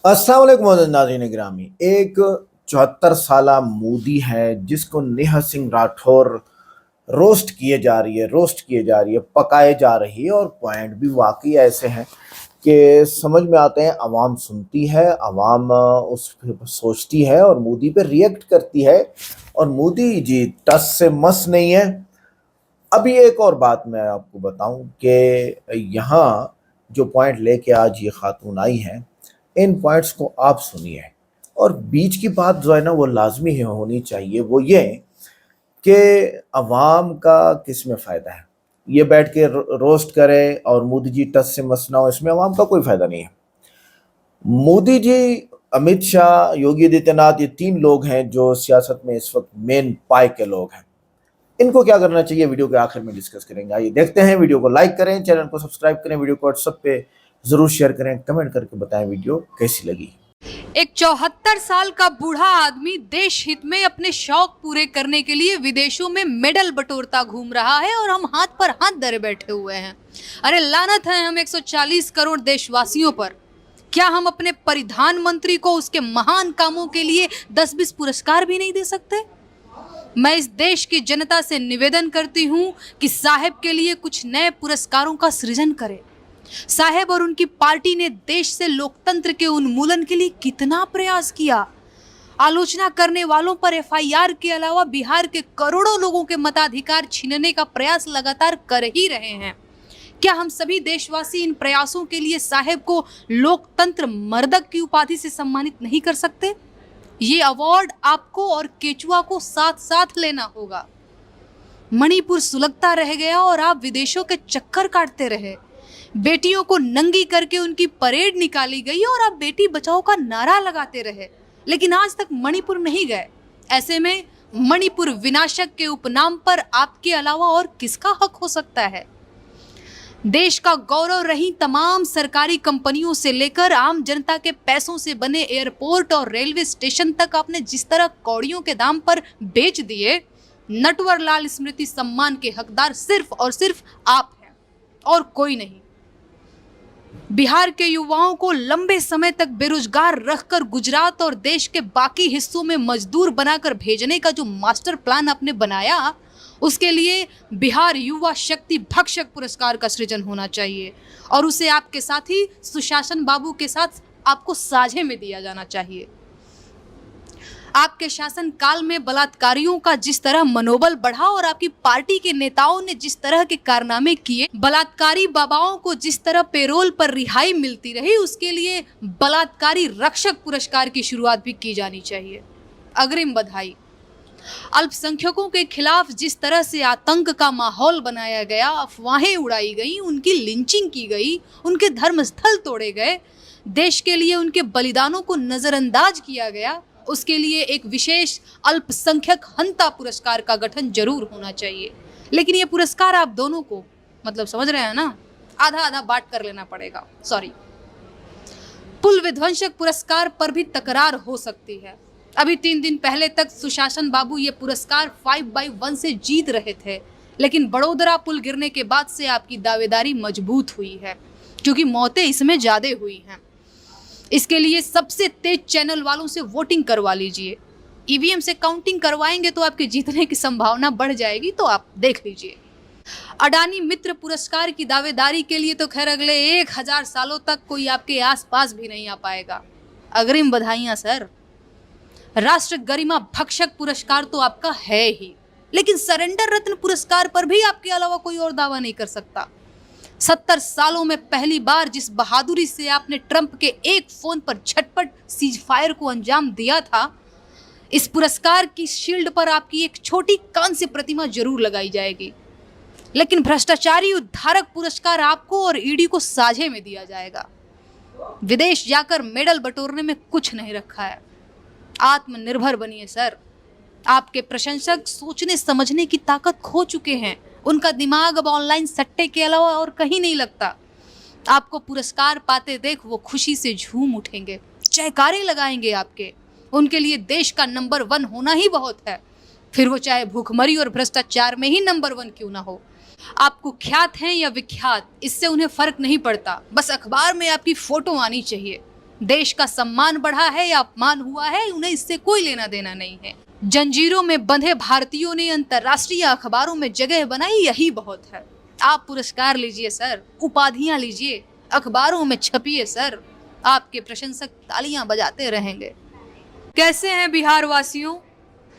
अस्सलाम वालेकुम मोअज़्ज़ज़ नाज़रीन गिरामी। एक 74 साला मोदी है जिसको नेहा सिंह राठौर रोस्ट किए जा रही है, पकाए जा रही है और पॉइंट भी वाकई ऐसे हैं कि समझ में आते हैं। अवाम सुनती है, अवाम उस पे सोचती है और मोदी पे रिएक्ट करती है। और मोदी जी टस से मस नहीं है। अभी एक और बात मैं आपको बताऊं कि यहाँ जो पॉइंट लेके आज ये खातून आई हैं, इन पॉइंट्स को आप सुनिए। और बीच की बात जो है ना वो लाजमी है होनी चाहिए, वो ये कि अवाम का किस में फ़ायदा है। ये बैठ के रोस्ट करे और मोदी जी टस से मस ना हो, इसमें अवाम का कोई फ़ायदा नहीं है। मोदी जी, अमित शाह, योगी आदित्यनाथ, ये तीन लोग हैं जो सियासत में इस वक्त मेन पाई के लोग हैं। इनको क्या करना चाहिए वीडियो के आखिर में डिस्कस करेंगे। आइए देखते हैं। वीडियो को लाइक करें, चैनल को सब्सक्राइब करें, वीडियो को व्हाट्सएप पे जरूर शेयर करें, कमेंट करके बताएं वीडियो कैसी लगी। एक 74 साल का बूढ़ा आदमी देश हित में अपने शौक पूरे करने के लिए विदेशों में मेडल बटोरता घूम रहा है और हम हाथ पर हाथ धरे बैठे हुए हैं। अरे लानत है हम 140 करोड़ देशवासियों पर। क्या हम अपने परिधान मंत्री को उसके महान कामों के लिए 10-20 पुरस्कार भी नहीं दे सकते? मैं इस देश की जनता से निवेदन करती हूँ कि साहेब के लिए कुछ नए पुरस्कारों का सृजन करें। साहेब और उनकी पार्टी ने देश से लोकतंत्र के उन्मूलन के लिए कितना प्रयास किया। आलोचना करने वालों पर एफआईआर के अलावा बिहार के करोड़ों लोगों के मताधिकार छीनने का प्रयास लगातार कर ही रहे हैं। क्या हम सभी देशवासी इन प्रयासों के लिए साहेब को लोकतंत्र मर्दक की उपाधि से सम्मानित नहीं कर सकते? ये अवार्ड आपको और केचुआ को साथ साथ लेना होगा। मणिपुर सुलगता रह गया और आप विदेशों के चक्कर काटते रहे। बेटियों को नंगी करके उनकी परेड निकाली गई और आप बेटी बचाओ का नारा लगाते रहे, लेकिन आज तक मणिपुर नहीं गए। ऐसे में मणिपुर विनाशक के उपनाम पर आपके अलावा और किसका हक हो सकता है? देश का गौरव रही तमाम सरकारी कंपनियों से लेकर आम जनता के पैसों से बने एयरपोर्ट और रेलवे स्टेशन तक आपने जिस तरह कौड़ियों के दाम पर बेच दिए, नटवर लाल स्मृति सम्मान के हकदार सिर्फ और सिर्फ आप हैं और कोई नहीं। बिहार के युवाओं को लंबे समय तक बेरोजगार रखकर गुजरात और देश के बाकी हिस्सों में मजदूर बनाकर भेजने का जो मास्टर प्लान आपने बनाया, उसके लिए बिहार युवा शक्ति भक्षक पुरस्कार का सृजन होना चाहिए और उसे आपके साथी सुशासन बाबू के साथ आपको साझे में दिया जाना चाहिए। आपके शासन काल में बलात्कारियों का जिस तरह मनोबल बढ़ा और आपकी पार्टी के नेताओं ने जिस तरह के कारनामे किए, बलात्कारी बाबाओं को जिस तरह पेरोल पर रिहाई मिलती रही, उसके लिए बलात्कारी रक्षक पुरस्कार की शुरुआत भी की जानी चाहिए। अग्रिम बधाई। अल्पसंख्यकों के खिलाफ जिस तरह से आतंक का माहौल बनाया गया, अफवाहें उड़ाई गई, उनकी लिंचिंग की गई, उनके धर्मस्थल तोड़े गए, देश के लिए उनके बलिदानों को नजरअंदाज किया गया, उसके लिए एक विशेष अल्पसंख्यक हंता पुरस्कार का गठन जरूर होना चाहिए। लेकिन ये पुरस्कार आप दोनों को, मतलब समझ रहे हैं ना, आधा आधा बांट कर लेना पड़ेगा। सॉरी। पुल विध्वंसक पुरस्कार पर भी तकरार हो सकती है। अभी 3 दिन पहले तक सुशासन बाबू ये पुरस्कार 5/1 से जीत रहे थे, लेकिन बड़ोदरा पुल गिरने के बाद से आपकी दावेदारी मजबूत हुई है, क्योंकि मौतें इसमें ज्यादा हुई हैं। इसके लिए सबसे तेज चैनल वालों से वोटिंग करवा लीजिए। ईवीएम से काउंटिंग करवाएंगे तो आपके जीतने की संभावना बढ़ जाएगी, तो आप देख लीजिए। अडानी मित्र पुरस्कार की दावेदारी के लिए तो खैर अगले 1000 सालों तक कोई आपके आसपास भी नहीं आ पाएगा। अग्रिम बधाइयां सर। राष्ट्र गरिमा भक्षक पुरस्कार तो आपका है ही, लेकिन सरेंडर रत्न पुरस्कार पर भी आपके अलावा कोई और दावा नहीं कर सकता। 70 सालों में पहली बार जिस बहादुरी से आपने ट्रंप के एक फोन पर झटपट सीज फायर को अंजाम दिया था, इस पुरस्कार की शील्ड पर आपकी एक छोटी कांस्य प्रतिमा जरूर लगाई जाएगी। लेकिन भ्रष्टाचारी उद्धारक पुरस्कार आपको और ईडी को साझे में दिया जाएगा। विदेश जाकर मेडल बटोरने में कुछ नहीं रखा है। आत्मनिर्भर बनिए सर। आपके प्रशंसक सोचने समझने की ताकत खो चुके हैं। उनका दिमाग अब ऑनलाइन सट्टे के अलावा और कहीं नहीं लगता। आपको पुरस्कार पाते देख वो खुशी से झूम उठेंगे, जयकारे लगाएंगे आपके। उनके लिए देश का नंबर 1 होना ही बहुत है, फिर वो चाहे भूखमरी और भ्रष्टाचार में ही नंबर 1 क्यों ना हो। आपको ख्यात हैं या विख्यात, इससे उन्हें फर्क नहीं पड़ता, बस अखबार में आपकी फोटो आनी चाहिए। देश का सम्मान बढ़ा है या अपमान हुआ है, उन्हें इससे कोई लेना देना नहीं है। जंजीरों में बंधे भारतीयों ने अंतर्राष्ट्रीय अखबारों में जगह बनाई, यही बहुत है। आप पुरस्कार लीजिए सर, उपाधियां लीजिए, अखबारों में छपिए सर, आपके प्रशंसक तालियां बजाते रहेंगे। कैसे हैं बिहार वासियों?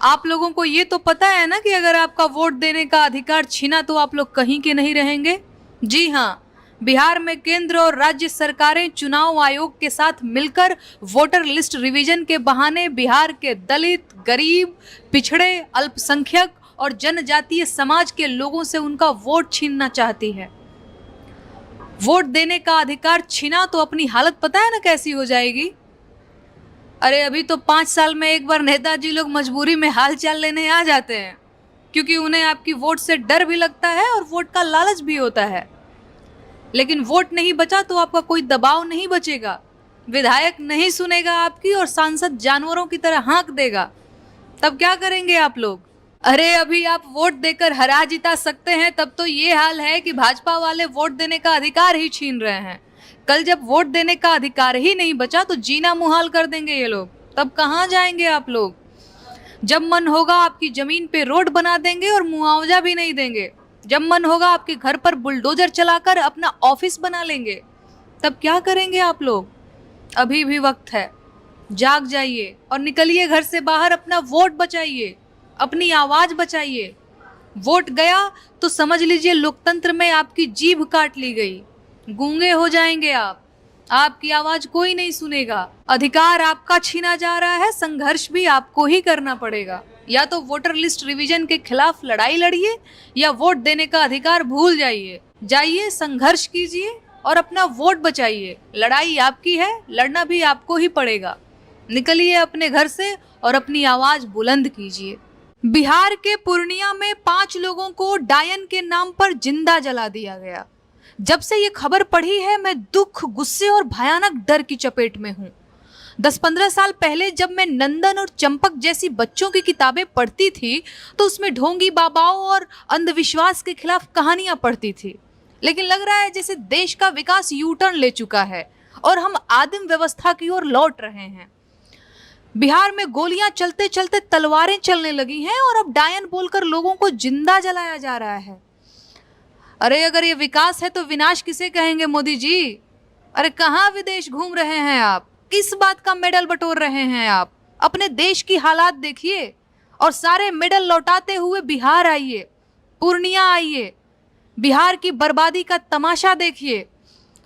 आप लोगों को ये तो पता है ना कि अगर आपका वोट देने का अधिकार छीना तो आप लोग कहीं के नहीं रहेंगे। जी हाँ, बिहार में केंद्र और राज्य सरकारें चुनाव आयोग के साथ मिलकर वोटर लिस्ट रिवीजन के बहाने बिहार के दलित, गरीब, पिछड़े, अल्पसंख्यक और जनजातीय समाज के लोगों से उनका वोट छीनना चाहती है। वोट देने का अधिकार छीना तो अपनी हालत पता है ना कैसी हो जाएगी। अरे अभी तो 5 साल में एक बार नेताजी लोग मजबूरी में हाल चाल लेने आ जाते हैं, क्योंकि उन्हें आपकी वोट से डर भी लगता है और वोट का लालच भी होता है। लेकिन वोट नहीं बचा तो आपका कोई दबाव नहीं बचेगा, विधायक नहीं सुनेगा आपकी और सांसद जानवरों की तरह हाँक देगा। तब क्या करेंगे आप लोग? अरे अभी आप वोट देकर हरा जिता सकते हैं, तब तो ये हाल है कि भाजपा वाले वोट देने का अधिकार ही छीन रहे हैं। कल जब वोट देने का अधिकार ही नहीं बचा तो जीना मुहाल कर देंगे ये लोग। तब कहाँ जाएंगे आप लोग? जब मन होगा आपकी जमीन पे रोड बना देंगे और मुआवजा भी नहीं देंगे। जब मन होगा आपके घर पर बुलडोजर चलाकर अपना ऑफिस बना लेंगे। तब क्या करेंगे आप लोग? अभी भी वक्त है, जाग जाइए और निकलिए घर से बाहर, अपना वोट बचाइए, अपनी आवाज बचाइए। वोट गया तो समझ लीजिए लोकतंत्र में आपकी जीभ काट ली गई, गूंगे हो जाएंगे आप, आपकी आवाज कोई नहीं सुनेगा। अधिकार आपका छीना जा रहा है, संघर्ष भी आपको ही करना पड़ेगा। या तो वोटर लिस्ट रिवीजन के खिलाफ लड़ाई लड़िए या वोट देने का अधिकार भूल जाइए। जाइए, संघर्ष कीजिए और अपना वोट बचाइए। लड़ाई आपकी है, लड़ना भी आपको ही पड़ेगा। निकलिए अपने घर से और अपनी आवाज बुलंद कीजिए। बिहार के पूर्णिया में 5 लोगों को डायन के नाम पर जिंदा जला दिया गया। जब से ये खबर पढ़ी है मैं दुख, गुस्से और भयानक डर की चपेट में हूँ। 10-15 साल पहले जब मैं नंदन और चंपक जैसी बच्चों की किताबें पढ़ती थी तो उसमें ढोंगी बाबाओं और अंधविश्वास के खिलाफ कहानियां पढ़ती थी। लेकिन लग रहा है जैसे देश का विकास यू टर्न ले चुका है और हम आदिम व्यवस्था की ओर लौट रहे हैं। बिहार में गोलियां चलते चलते तलवारें चलने लगी हैं और अब डायन बोलकर लोगों को जिंदा जलाया जा रहा है। अरे अगर ये विकास है तो विनाश किसे कहेंगे मोदी जी? अरे कहाँ विदेश घूम रहे हैं आप? किस बात का मेडल बटोर रहे हैं आप? अपने देश की हालात देखिए और सारे मेडल लौटाते हुए बिहार आइए, पूर्णिया आइए, बिहार की बर्बादी का तमाशा देखिए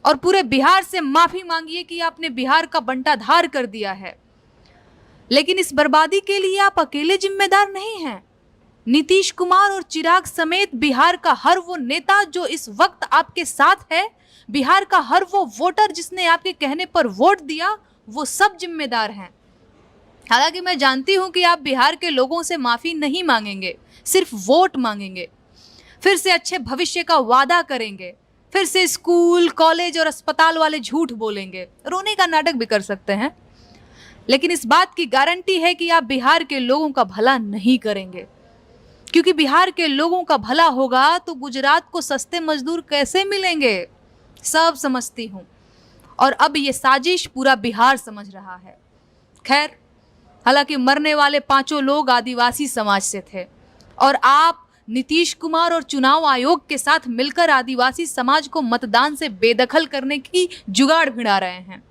और पूरे बिहार से माफी मांगिए कि आपने बिहार का बंटाधार कर दिया है। लेकिन इस बर्बादी के लिए आप अकेले जिम्मेदार नहीं हैं। नीतीश कुमार और चिराग समेत बिहार का हर वो नेता जो इस वक्त आपके साथ है, बिहार का हर वो वोटर जिसने आपके कहने पर वोट दिया, वो सब जिम्मेदार हैं। हालांकि मैं जानती हूं कि आप बिहार के लोगों से माफी नहीं मांगेंगे, सिर्फ वोट मांगेंगे। फिर से अच्छे भविष्य का वादा करेंगे, फिर से स्कूल, कॉलेज और अस्पताल वाले झूठ बोलेंगे, रोने का नाटक भी कर सकते हैं। लेकिन इस बात की गारंटी है कि आप बिहार के लोगों का भला नहीं करेंगे, क्योंकि बिहार के लोगों का भला होगा तो गुजरात को सस्ते मजदूर कैसे मिलेंगे, सब समझती हूँ। और अब ये साजिश पूरा बिहार समझ रहा है। खैर, हालांकि मरने वाले 5 लोग आदिवासी समाज से थे और आप नीतीश कुमार और चुनाव आयोग के साथ मिलकर आदिवासी समाज को मतदान से बेदखल करने की जुगाड़ भिड़ा रहे हैं।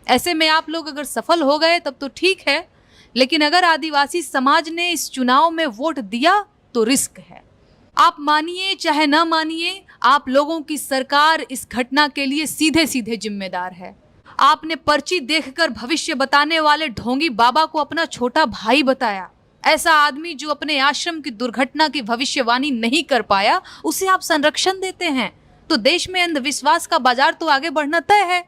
ऐसे में आप लोग अगर सफल हो गए तब तो ठीक है, लेकिन अगर आदिवासी समाज ने इस चुनाव में वोट दिया तो रिस्क है। आप मानिए चाहे ना मानिए, आप लोगों की सरकार इस घटना के लिए सीधे सीधे जिम्मेदार है। आपने पर्ची देखकर भविष्य बताने वाले ढोंगी बाबा को अपना छोटा भाई बताया। ऐसा आदमी जो अपने आश्रम की दुर्घटना की भविष्यवाणी नहीं कर पाया, उसे आप संरक्षण देते हैं। तो देश में अंधविश्वास का बाजार तो आगे बढ़ना तय है।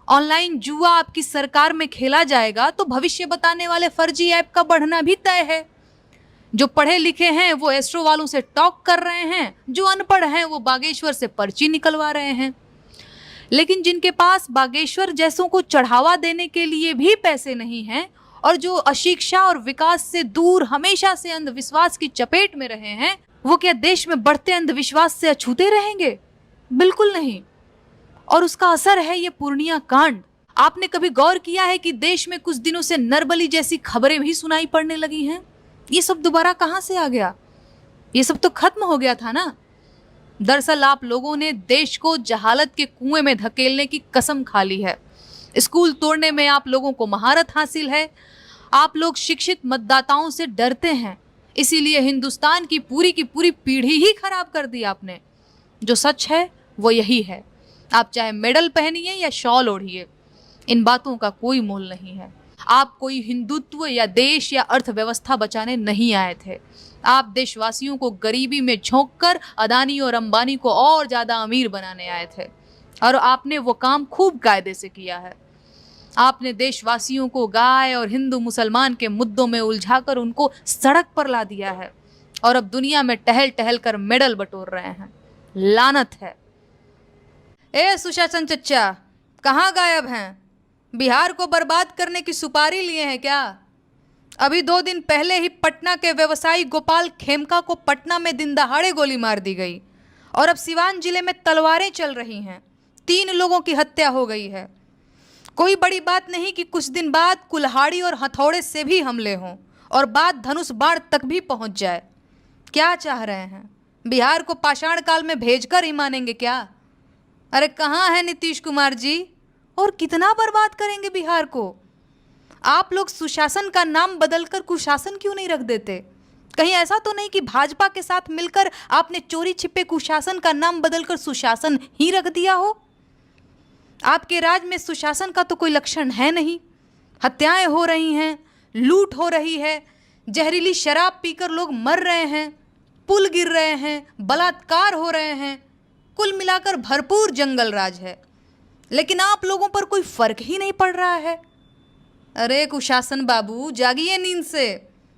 ऑनलाइन जुआ आपकी सरकार में खेला जाएगा तो भविष्य बताने वाले फर्जी ऐप का बढ़ना भी तय है। जो पढ़े लिखे हैं वो एस्ट्रो वालों से टॉक कर रहे हैं, जो अनपढ़ हैं वो बागेश्वर से पर्ची निकलवा रहे हैं। लेकिन जिनके पास बागेश्वर जैसों को चढ़ावा देने के लिए भी पैसे नहीं हैं और जो अशिक्षा और विकास से दूर हमेशा से अंधविश्वास की चपेट में रहे हैं, वो क्या देश में बढ़ते अंधविश्वास से अछूते रहेंगे? बिल्कुल नहीं। और उसका असर है ये पूर्णिया कांड। आपने कभी गौर किया है कि देश में कुछ दिनों से नरबली जैसी खबरें भी सुनाई पड़ने लगी हैं? ये सब दोबारा कहां से आ गया? ये सब तो खत्म हो गया था ना। दरअसल आप लोगों ने देश को जहालत के कुएं में धकेलने की कसम खा ली है। स्कूल तोड़ने में आप लोगों को महारत हासिल है। आप लोग शिक्षित मतदाताओं से डरते हैं, इसीलिए हिंदुस्तान की पूरी पीढ़ी ही खराब कर दी आपने। जो सच है वो यही है, आप चाहे मेडल पहनिए या शॉल ओढ़िए, इन बातों का कोई मोल नहीं है। आप कोई हिंदुत्व या देश या अर्थव्यवस्था बचाने नहीं आए थे। आप देशवासियों को गरीबी में झोंककर अदानी और अंबानी को और ज्यादा अमीर बनाने आए थे, और आपने वो काम खूब कायदे से किया है। आपने देशवासियों को गाय और हिंदू मुसलमान के मुद्दों में उलझाकर उनको सड़क पर ला दिया है, और अब दुनिया में टहल टहल कर मेडल बटोर रहे हैं। लानत है। ए सुशासन चच्चा, कहाँ गायब हैं? बिहार को बर्बाद करने की सुपारी लिए हैं क्या? अभी 2 दिन पहले ही पटना के व्यवसायी गोपाल खेमका को पटना में दिन दहाड़े गोली मार दी गई, और अब सिवान जिले में तलवारें चल रही हैं। 3 लोगों की हत्या हो गई है। कोई बड़ी बात नहीं कि कुछ दिन बाद कुल्हाड़ी और हथौड़े से भी हमले हों, और बात धनुष बाण तक भी पहुंच जाए। क्या चाह रहे हैं? बिहार को पाषाण काल में भेजकर ही मानेंगे क्या? अरे कहाँ है नीतीश कुमार जी? और कितना बर्बाद करेंगे बिहार को? आप लोग सुशासन का नाम बदलकर कुशासन क्यों नहीं रख देते? कहीं ऐसा तो नहीं कि भाजपा के साथ मिलकर आपने चोरी छिपे कुशासन का नाम बदलकर सुशासन ही रख दिया हो? आपके राज में सुशासन का तो कोई लक्षण है नहीं। हत्याएं हो रही हैं, लूट हो रही है, जहरीली शराब पीकर लोग मर रहे हैं, पुल गिर रहे हैं, बलात्कार हो रहे हैं। कुल मिलाकर भरपूर जंगल राज है, लेकिन आप लोगों पर कोई फर्क ही नहीं पड़ रहा है। अरे कुशासन बाबू, जागिए नींद से।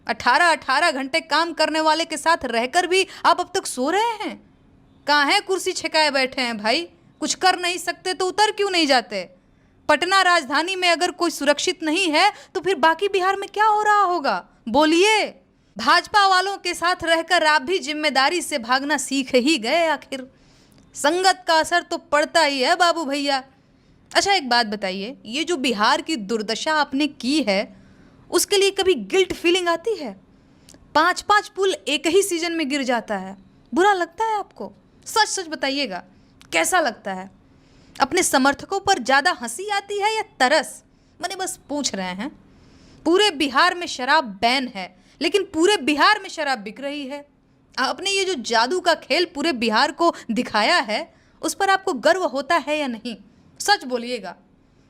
18-18 घंटे काम करने वाले के साथ रहकर भी आप अब तक सो रहे हैं। कहाँ है कुर्सी छकाए बैठे हैं भाई? कुछ कर नहीं सकते तो उतर क्यों नहीं जाते? पटना राजधानी में अगर कोई सुरक्षित नहीं है तो फिर बाकी बिहार में क्या हो रहा होगा? बोलिए। भाजपा वालों के साथ रहकर आप भी जिम्मेदारी से भागना सीख ही गए आखिर। संगत का असर तो पड़ता ही है बाबू भैया। अच्छा एक बात बताइए, ये जो बिहार की दुर्दशा आपने की है उसके लिए कभी गिल्ट फीलिंग आती है? 5-5 पुल एक ही सीजन में गिर जाता है, बुरा लगता है आपको? सच सच बताइएगा, कैसा लगता है? अपने समर्थकों पर ज़्यादा हंसी आती है या तरस? मैंने बस पूछ रहे हैं। पूरे बिहार में शराब बैन है, लेकिन पूरे बिहार में शराब बिक रही है। आपने ये जो जादू का खेल पूरे बिहार को दिखाया है, उस पर आपको गर्व होता है या नहीं? सच बोलिएगा।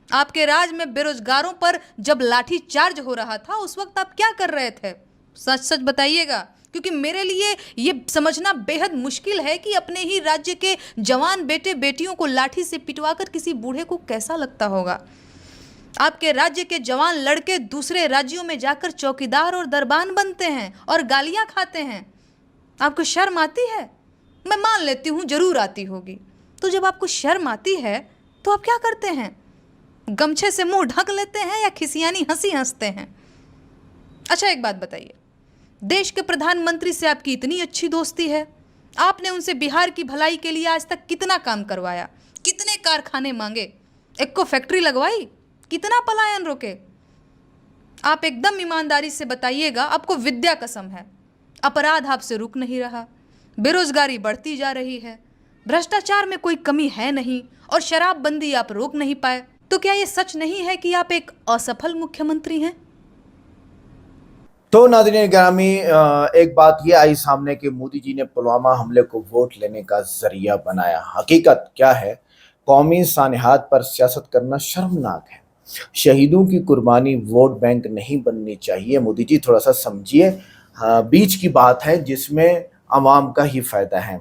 आपके राज में बेरोजगारों पर जब लाठी चार्ज हो रहा था उस वक्त आप क्या कर रहे थे? सच सच बताइएगा, क्योंकि मेरे लिए ये समझना बेहद मुश्किल है कि अपने ही राज्य के जवान बेटे बेटियों को लाठी से पिटवाकर किसी बूढ़े को कैसा लगता होगा। आपके राज्य के जवान लड़के दूसरे राज्यों में जाकर चौकीदार और दरबान बनते हैं और गालियां खाते हैं। आपको शर्म आती है? मैं मान लेती हूँ जरूर आती होगी। तो जब आपको शर्म आती है तो आप क्या करते हैं? गमछे से मुंह ढक लेते हैं या खिसियानी हंसी हंसते हैं? अच्छा एक बात बताइए, देश के प्रधानमंत्री से आपकी इतनी अच्छी दोस्ती है, आपने उनसे बिहार की भलाई के लिए आज तक कितना काम करवाया? कितने कारखाने मांगे? एक को फैक्ट्री लगवाई? कितना पलायन रोके? आप एकदम ईमानदारी से बताइएगा, आपको विद्या कसम है। अपराध आपसे रुक नहीं रहा, बेरोजगारी बढ़ती जा रही है, भ्रष्टाचार में कोई कमी है नहीं, और शराबबंदी आप रोक नहीं पाए। तो क्या ये सच नहीं है कि आप एक असफल मुख्यमंत्री हैं? तो नाज़रीन गिरामी, एक बात ये आई सामने कि मोदी जी ने पुलवामा हमले को वोट लेने का जरिया बनाया। हकीकत क्या है? कौमी सानहात पर सियासत करना शर्मनाक है। शहीदों की कुर्बानी वोट बैंक नहीं बननी चाहिए। मोदी जी थोड़ा सा समझिए, बीच की बात है जिसमें अवाम का ही फायदा है।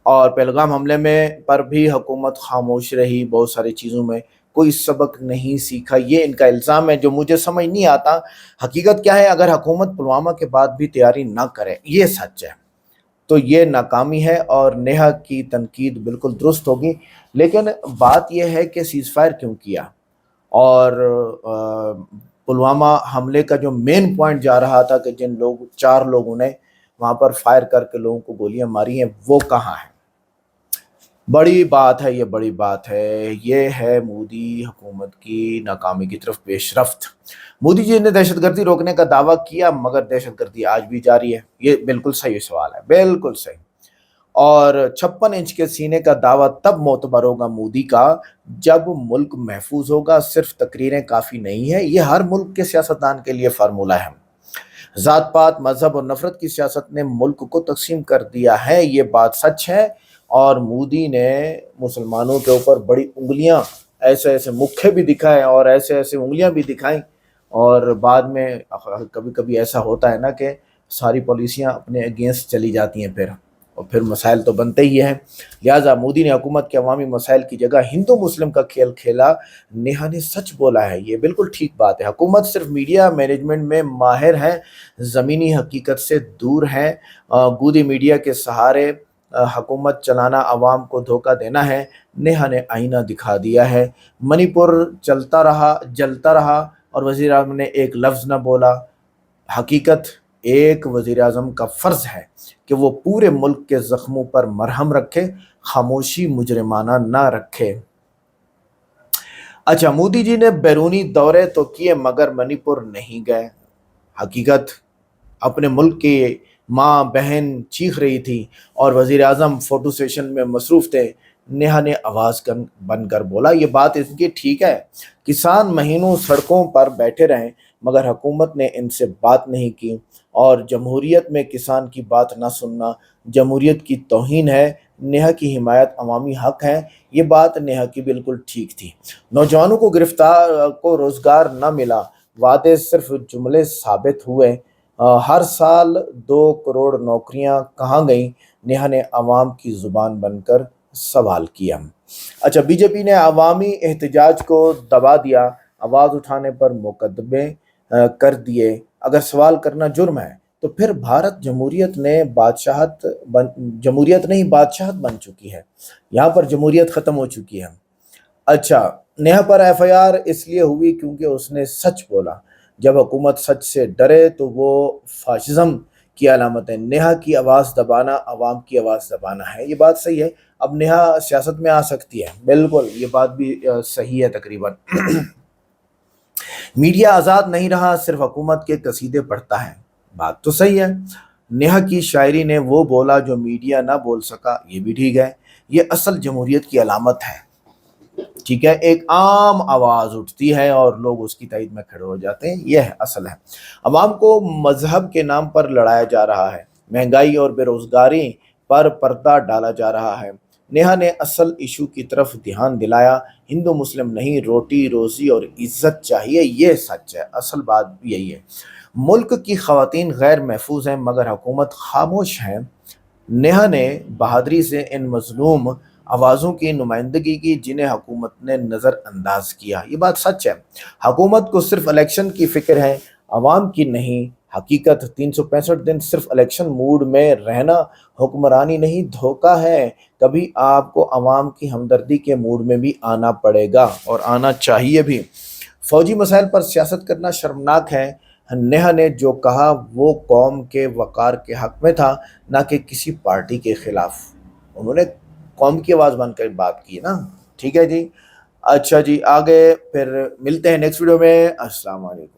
और पहलगाम हमले में पर भी हुकूमत खामोश रही, बहुत सारी चीज़ों में कोई सबक नहीं सीखा, ये इनका इल्ज़ाम है जो मुझे समझ नहीं आता। हकीकत क्या है? अगर हुकूमत पुलवामा के बाद भी तैयारी ना करे, ये सच है, तो ये नाकामी है और नेहा की तनकीद बिल्कुल दुरुस्त होगी। लेकिन बात यह है कि सीज़फायर क्यों किया, और पुलवामा हमले का जो मेन पॉइंट जा रहा था कि जिन लोग 4 लोगों ने वहाँ पर फायर करके लोगों को गोलियां मारी हैं, वो कहाँ है? बड़ी बात है, ये बड़ी बात है। ये है मोदी हुकूमत की नाकामी की तरफ पेशरफ्त। मोदी जी ने दहशतगर्दी रोकने का दावा किया, मगर दहशतगर्दी आज भी जारी है। ये बिल्कुल सही सवाल है, बिल्कुल सही। और 56 इंच के सीने का दावा तब मोतबर होगा मोदी का, जब मुल्क महफूज होगा। सिर्फ तकरीरें काफ़ी नहीं है, ये हर मुल्क के सियासतदान के लिए फार्मूला है। ज़ात पात, मजहब और नफरत की सियासत ने मुल्क को तकसीम कर दिया है, ये बात सच है। और मोदी ने मुसलमानों के ऊपर बड़ी उंगलियां, ऐसे ऐसे मुक्के भी दिखाए और ऐसे ऐसे उंगलियां भी दिखाई। और बाद में कभी कभी ऐसा होता है ना कि सारी पॉलिसियां अपने अगेंस्ट चली जाती हैं फिर, और फिर मसाइल तो बनते ही हैं। लिहाजा मोदी ने हुकूमत के अवामी मसाइल की जगह हिंदू मुस्लिम का खेल खेला। नेहा ने सच बोला है, ये बिल्कुल ठीक बात है। हुकूमत सिर्फ मीडिया मैनेजमेंट में माहिर है, ज़मीनी हकीकत से दूर है। गूदी मीडिया के सहारे हुकूमत चलाना अवाम को धोखा देना है। नेहा ने आईना दिखा दिया है। मणिपुर चलता रहा, जलता रहा और वज़ीर आज़म ने एक लफ्ज़ न बोला। हकीकत, एक वज़ीर आज़म का फ़र्ज़ है कि वो पूरे मुल्क के ज़ख्मों पर मरहम रखे, खामोशी मुजरिमाना ना रखे। अच्छा, मोदी जी ने बैरूनी दौरे तो किए मगर मणिपुर नहीं गए। हकीकत, अपने मुल्क की माँ बहन चीख रही थी और वज़ीर आज़म फ़ोटो सेशन में मसरूफ़ थे। नेहा ने आवाज़ बनकर बोला, ये बात इनकी ठीक है, किसान महीनों सड़कों पर बैठे रहें मगर हुकूमत ने इनसे बात नहीं की। और जमहूरियत में किसान की बात ना सुनना जमहूरियत की तौहीन है। नेहा की हिमायत अवामी हक है, ये बात नेहा की बिल्कुल ठीक थी। नौजवानों को गिरफ्तार को रोज़गार न मिला, वादे सिर्फ जुमले साबित हुए। हर साल 2 करोड़ नौकरियां कहाँ गईं? नेहा ने अवाम की जुबान बनकर सवाल किया। अच्छा, बीजेपी ने अवामी एहतजाज को दबा दिया, आवाज़ उठाने पर मुकदमे कर दिए। अगर सवाल करना जुर्म है तो फिर भारत जमहूरियत नहीं बादशाहत बन चुकी है। यहाँ पर जमहूरियत ख़त्म हो चुकी है। अच्छा, नेहा पर एफआईआर इसलिए हुई क्योंकि उसने सच बोला। जब हुकूमत सच से डरे तो वो फाशिज्म की अलामत है। नेहा की आवाज़ दबाना अवाम की आवाज़ दबाना है, ये बात सही है। अब नेहा सियासत में आ सकती है, बिल्कुल, ये बात भी सही है तकरीबन। मीडिया आज़ाद नहीं रहा, सिर्फ हुकूमत के कसीदे पढ़ता है, बात तो सही है। नेहा की शायरी ने वो बोला जो मीडिया ना बोल सका, ये भी ठीक है। ये असल जमहूरियत की अलामत है, ठीक है। एक आम आवाज उठती है और लोग उसकी तायद में खड़े हो जाते हैं, यह असल है। अवाम को मजहब के नाम पर लड़ाया जा रहा है, महंगाई और बेरोजगारी पर पर्दा डाला जा रहा है। नेहा ने असल इशू की तरफ ध्यान दिलाया। हिंदू मुस्लिम नहीं, रोटी रोजी और इज्जत चाहिए, ये सच है, असल बात भी यही है। मुल्क की खवातीन गैर महफूज हैं मगर हुकूमत खामोश है। नेहा ने बहादुरी से इन मजलूम आवाज़ों की नुमाइंदगी की जिन्हें हुकूमत ने नज़रअंदाज किया, ये बात सच है। हुकूमत को सिर्फ इलेक्शन की फ़िक्र है, आवाम की नहीं। हकीकत, 365 दिन सिर्फ इलेक्शन मूड में रहना हुक्मरानी नहीं, धोखा है। कभी आपको आवाम की हमदर्दी के मूड में भी आना पड़ेगा और आना चाहिए भी। फौजी मसाइल पर सियासत करना शर्मनाक है। नेहा ने जो कहा वो कौम के वक़ार के हक़ में था, ना कि किसी पार्टी के ख़िलाफ़। उन्होंने कौम की आवाज़ बनकर बात की ना, ठीक है जी। अच्छा जी, आगे फिर मिलते हैं नेक्स्ट वीडियो में। अस्सलाम वालेकुम।